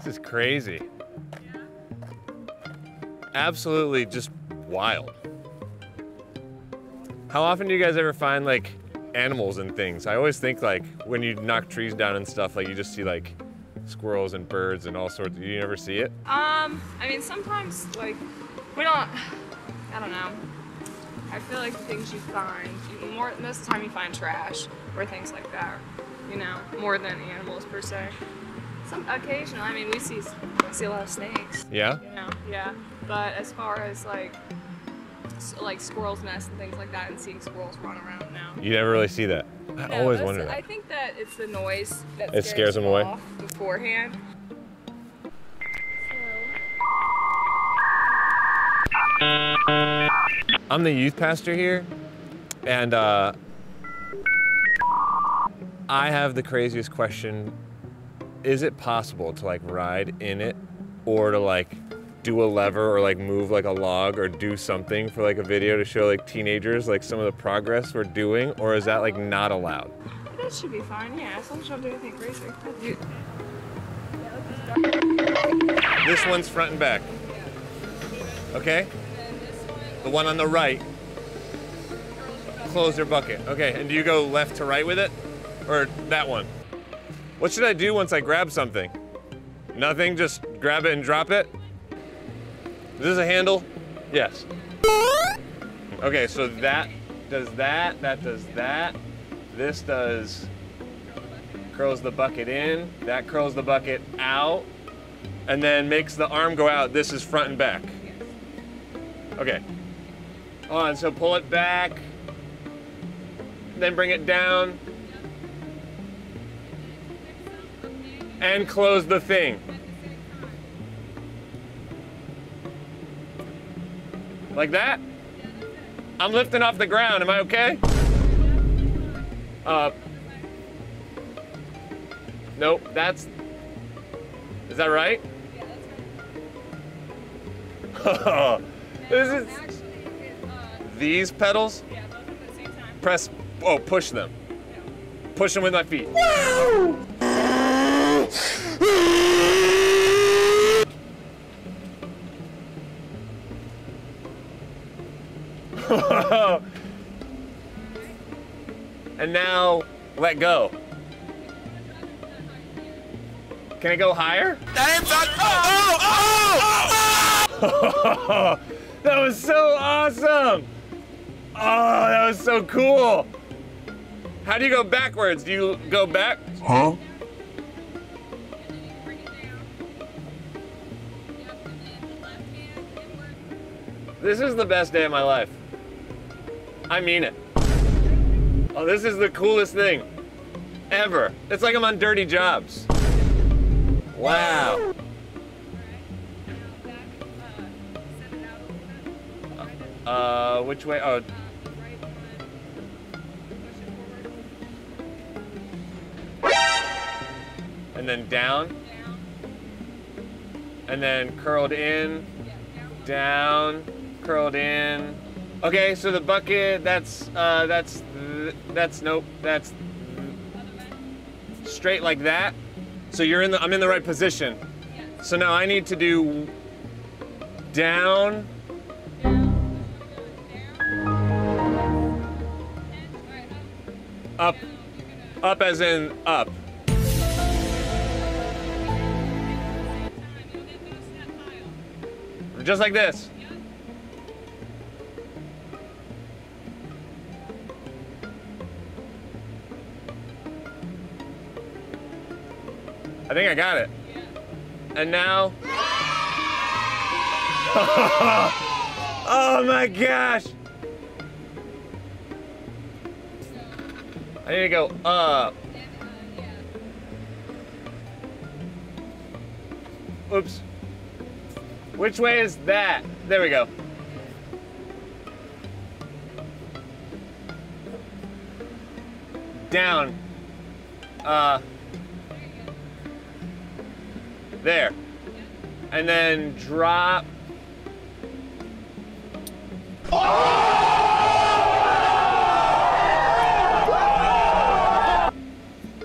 This is crazy. Absolutely just wild. How often do you guys ever find like animals and things? I always think like when you knock trees down and stuff, like you just see like squirrels and birds and all sorts. You never see it? I mean, sometimes like we don't. I don't know. I feel like the things you find, most of the time you find trash or things like that, you know, more than animals per se. Some occasionally, I mean, we see a lot of snakes. Yeah? You know, yeah. But as far as like squirrels' nests and things like that, and seeing squirrels run around now. You never really see that. I always wonder that. I think that it's the noise that scares them away off beforehand. I'm the youth pastor here, and I have the craziest question. Is it possible to like ride in it or to like do a lever or like move like a log or do something for like a video to show like teenagers like some of the progress we're doing, or is that like not allowed? That should be fine, yeah, as long as you don't do anything crazy. This one's front and back. Okay? The one on the right, close your bucket. Okay, and do you go left to right with it? Or that one? What should I do once I grab something? Nothing, just grab it and drop it? Is this a handle? Yes. Okay, so that does that does that. This does, curls the bucket in, that curls the bucket out, and then makes the arm go out. This is front and back. Okay. On, so pull it back, then bring it down, and close the thing. Like that? I'm lifting off the ground, am I okay? Nope, is that right? Yeah, that's right. This is, these pedals? Yeah, both at the same time. Press, push them. Yeah. Push them with my feet. Woo! And now, let go. Can I go higher? That was so awesome! Oh, that was so cool! How do you go backwards? Do you go back? Huh? This is the best day of my life. I mean it. Oh, this is the coolest thing ever. It's like I'm on Dirty Jobs. Wow. Which way? Oh. And then down. And then curled in. Down. Curled in. Okay, so the bucket, that's nope, that's straight like that. So I'm in the right position. So now I need to do down. Up. Up as in up. Just like this. I think I got it. Yeah. And now. Oh my gosh! I need to go up. Oops. Which way is that? There we go. Down. There. And then drop.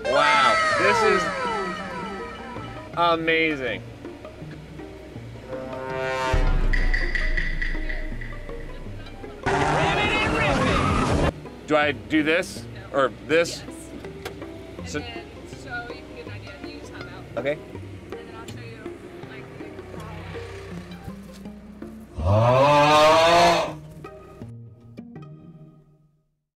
Wow, Amazing. Do I do this or this? Yes. So, And then, so you can get an idea. You just have out. okay. And then I'll show you, like, the